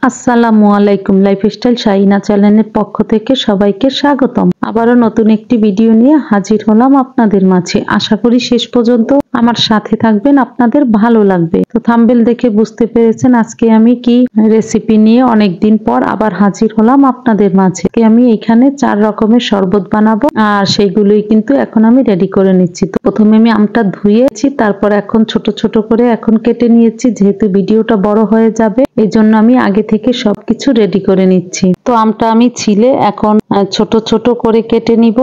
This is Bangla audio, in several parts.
আসসালামু আলাইকুম। লাইফস্টাইল শাহিনা চ্যানেলের পক্ষ থেকে সবাইকে স্বাগতম। আবারও নতুন একটি ভিডিও নিয়ে হাজির হলাম আপনাদের মাঝে। আশা করি শেষ পর্যন্ত আমার সাথে থাকবেন, আপনাদের ভালো লাগবে। তো থাম্বনেল দেখে বুঝতে পেরেছেন আজকে আমি কি রেসিপি নিয়ে অনেকদিন পর আবার হাজির হলাম আপনাদের মাঝে। আমি এখানে 4 রকমের শরবত বানাবো, আর সেইগুলোই কিন্তু এখন আমি রেডি করে নিচ্ছি। তো প্রথমে আমি আমটা ধুয়েছি, তারপর এখন ছোট ছোট করে এখন কেটে নিয়েছি। যেহেতু ভিডিওটা বড় হয়ে যাবে, এই জন্য আমি আগে থেকে সবকিছু রেডি করে নিচ্ছি। তো আমটা আমি ছিলে এখন ছোট ছোট করে কেটে নিব।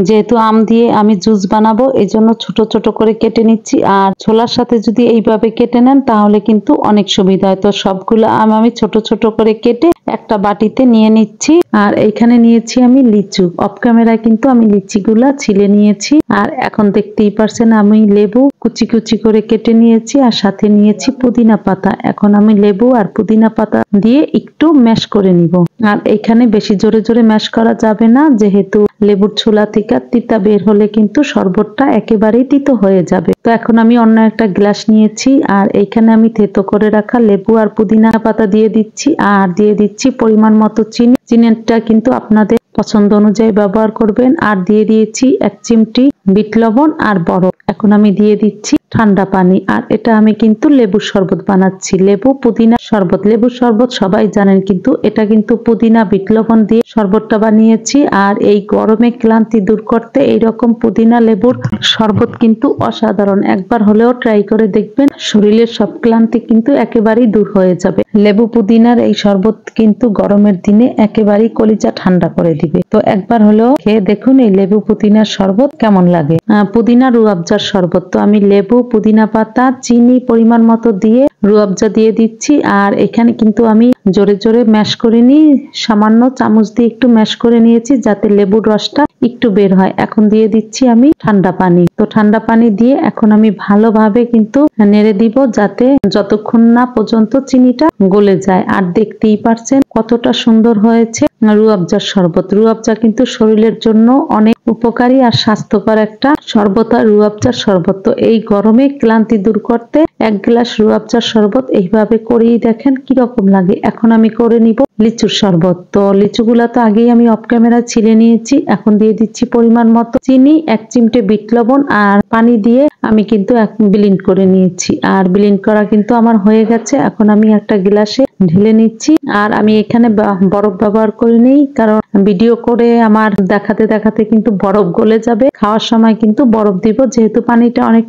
যেহেতু আম দিয়ে আমি জুস বানাবো, এই জন্য ছোট ছোট করে কেটে নিচ্ছি। আর ছোলার সাথে যদি এইভাবে কেটে নেন তাহলে কিন্তু অনেক সুবিধা হয়। তো সবগুলো আম আমি ছোট ছোট করে কেটে একটা বাটিতে নিয়ে নিচ্ছি। আর এইখানে নিয়েছি আমি লিচু। অফ ক্যামেরায় কিন্তু আমি লিচিগুলা ছিলে নিয়েছি। আর এখন দেখতেই পারছেন আমি লেবু কুচি কুচি করে কেটে নিয়েছি, আর সাথে নিয়েছি পুদিনা পাতা। এখন আমি লেবু আর পুদিনা পাতা দিয়ে একটু ম্যাশ করে নিব। আর এইখানে বেশি জোরে জোরে ম্যাশ করা যাবে না, যেহেতু লেবুর ছোলা থেকে তিতা বের হলে কিন্তু শরবতটা একেবারেই তিতো হয়ে যাবে। তো এখন আমি অন্য একটা গ্লাস নিয়েছি, আর এইখানে আমি থেতো করে রাখা লেবু আর পুদিনা পাতা দিয়ে দিচ্ছি। আর দিয়ে দিচ্ছি পরিমাণ মতো চিনি। চিনিটা কিন্তু আপনাদের পছন্দ অনুযায়ী ব্যবহার করবেন। আর দিয়ে দিয়েছি 1 চিমটি বিট লবণ আর বরফ। এখন আমি দিয়ে দিচ্ছি ঠান্ডা পানি। আর এটা আমি কিন্তু লেবুর শরবত বানাচ্ছি, লেবু পুদিনা শরবত। লেবুর শরবত সবাই জানেন, কিন্তু এটা কিন্তু পুদিনা বিট লবণ দিয়ে শরবতটা বানিয়েছি। আর এই গরমে ক্লান্তি দূর করতে এইরকম পুদিনা লেবুর শরবত কিন্তু অসাধারণ। একবার হলেও ট্রাই করে দেখবেন, শরীরের সব ক্লান্তি কিন্তু একেবারেই দূর হয়ে যাবে। লেবু পুদিনার এই শরবত কিন্তু গরমের দিনে একেবারেই কলিজা ঠান্ডা করে দিবে। তো একবার হলেও খেয়ে দেখুন এই লেবু পুদিনার শরবত কেমন লাগে। পুদিনা রুয়াবজার শরবত। তো আমি লেবু, পুদিনা পাতা, চিনি পরিমাণ মতো দিয়ে রুয়াবজা দিয়ে দিচ্ছি। আর এখানে কিন্তু আমি জোরে জোরে ম্যাশ করে নিই, সামান্য চামচ দিয়ে একটু ম্যাশ করে নিয়েছি যাতে লেবুর রসটা একটু বের হয়। এখন দিয়ে দিচ্ছি আমি ঠান্ডা পানি। তো ঠান্ডা পানি দিয়ে এখন আমি ভালোভাবে কিন্তু নেড়ে দিব, যাতে যতক্ষণ না পর্যন্ত চিনিটা গলে যায়। আর দেখতেই পারছেন কতটা সুন্দর হয়েছে রুয়াবজার শরবত। রুয়াবজা কিন্তু শরীরের জন্য অনেক উপকারী আর স্বাস্থ্যকর একটা শরবত। আর রুয়াবজার শরবত তো এই গরমে ক্লান্তি দূর করতে 1 গ্লাস রুয়াবজার শরবত এইভাবে করেই দেখেন কিরকম লাগে। এখন আমি করে নিব লিচুর শরবত। তো লিচুগুলা তো আগেই আমি অফ ক্যামেরা ছিলে নিয়েছি। এখন দিয়ে দিচ্ছি পরিমাণ মতো চিনি, 1 চিমটে বিট লবণ আর পানি দিয়ে আমি কিন্তু ব্লেন্ড করে নিয়েছি। আর ব্লেন্ড করা কিন্তু আমার হয়ে গেছে। এখন আমি একটা গ্লাসে ঢেলে নিচ্ছি। আর আমি এখানে বরফ ব্যবহার করে নিই, কারণ ভিডিও করে আমার দেখাতে দেখাতে কিন্তু বরফ গলে যাবে। খাওয়ার সময় কিন্তু বরফ দিব, যেহেতু পানিটা অনেক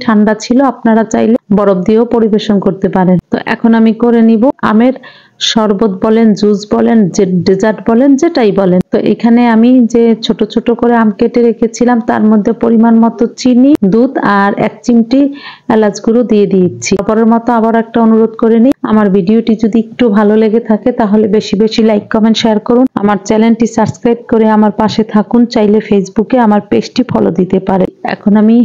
ঠান্ডা ছিল। আপনারা চাইলে বরফ দিয়েও পরিবেশন করতে পারেন। তো এখন আমি করে নিব আমের শরবত বলেন, জুস বলেন, যে ডেজার্ট বলেন, যেটাই বলেন। তো এখানে আমি যে ছোট ছোট করে আম কেটে রেখেছিলাম তার মধ্যে পরিমাণ মতো চিনি, দুধ আর 1 চিমটি এলাচ গুঁড়ো দিয়ে দিচ্ছি। পরের মতো আবার একটা অনুরোধ করে নিই, আমার ভিডিওটি যদি একটু ভালো লেগে থাকে তাহলে বেশি বেশি লাইক, কমেন্ট, শেয়ার করুন। আমার চ্যানেলটি সাবস্ক্রাইব করে আমার পাশে থাকুন। চাইলে ফেসবুকে আমার পেজটি ফলো দিতে পারে। এখন আমি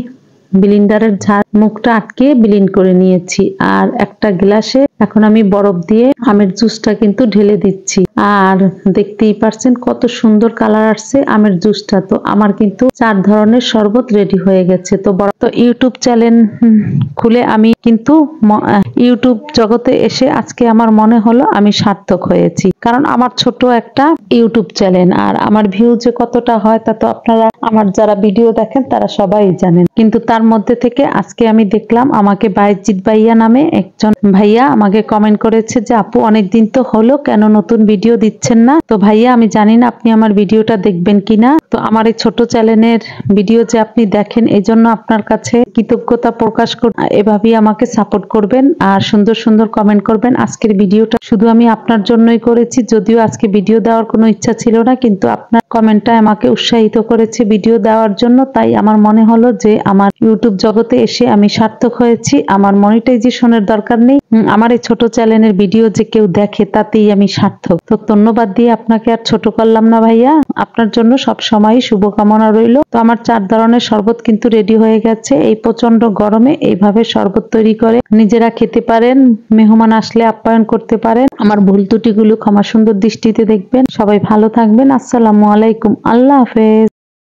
ব্লেন্ডারের ঝাড় মুখটা আটকে ব্লেন্ড করে নিয়েছি। আর একটা গ্লাসে এখন আমি বরফ দিয়ে আমের জুসটা কিন্তু ঢেলে দিচ্ছি। আর দেখতেই পারছেন কত সুন্দর কালার আসছে আমের জুসটা। তো আমার কিন্তু 4 ধরনের শরবত রেডি হয়ে গেছে। তো ইউটিউব চ্যানেল খুলে আমি কিন্তু ইউটিউব জগতে এসে আজকে আমার মনে হলো আমি সার্থক হয়েছি, কারণ আমার ছোট একটা ইউটিউব চ্যানেল। আর আমার ভিউ যে কতটা হয় তা তো আপনারা আমার যারা ভিডিও দেখেন তারা সবাই জানেন। কিন্তু তার মধ্যে থেকে আজকে আমি দেখলাম আমাকে বাইজিৎ ভাইয়া নামে একজন ভাইয়া আমাকে কমেন্ট করেছে যে আপু অনেকদিন তো হলো, কেন নতুন ভিডিও দিচ্ছেন না? তো ভাইয়া আমি জানি না আপনি আমার ভিডিওটা দেখবেন কিনা। তো আমার এই ছোট চ্যানেলের ভিডিও যে আপনি দেখেন, এই জন্য আপনার কাছে কৃতজ্ঞতা প্রকাশ করি। এভাবেই আমাকে সাপোর্ট করবেন আর সুন্দর সুন্দর কমেন্ট করবেন। আজকের ভিডিওটা শুধু আমি আপনার জন্যই করেছি, যদিও আজকে ভিডিও দেওয়ার কোনো ইচ্ছা ছিল না, কিন্তু আপনার কমেন্টটা আমাকে উৎসাহিত করেছে ভিডিও দেওয়ার জন্য। তাই আমার মনে হলো যে আমার ইউটিউব জগতে এসে আমি সার্থক হয়েছি। আমার মনিটাইজেশনের দরকার নেই, আমার এই ছোট চ্যানেলের ভিডিও যে কেউ দেখে তাতেই আমি সার্থক। তো ধন্যবাদ দিয়ে আপনাকে আর ছোট করলাম না ভাইয়া, আপনার জন্য সব সময় শুভকামনা রইল। তো আমার 4 ধরনের শরবত কিন্তু রেডি হয়ে গেছে। এই প্রচন্ড গরমে এইভাবে শরবত তৈরি করে নিজেরা খেতে পারেন, মেহমান আসলে আপ্যায়ন করতে পারেন। আমার ভুল ত্রুটিগুলো ক্ষমা সুন্দর দৃষ্টিতে দেখবেন। সবাই ভালো থাকবেন। আসসালামু আলাইকুম। আল্লাহ হাফেজ।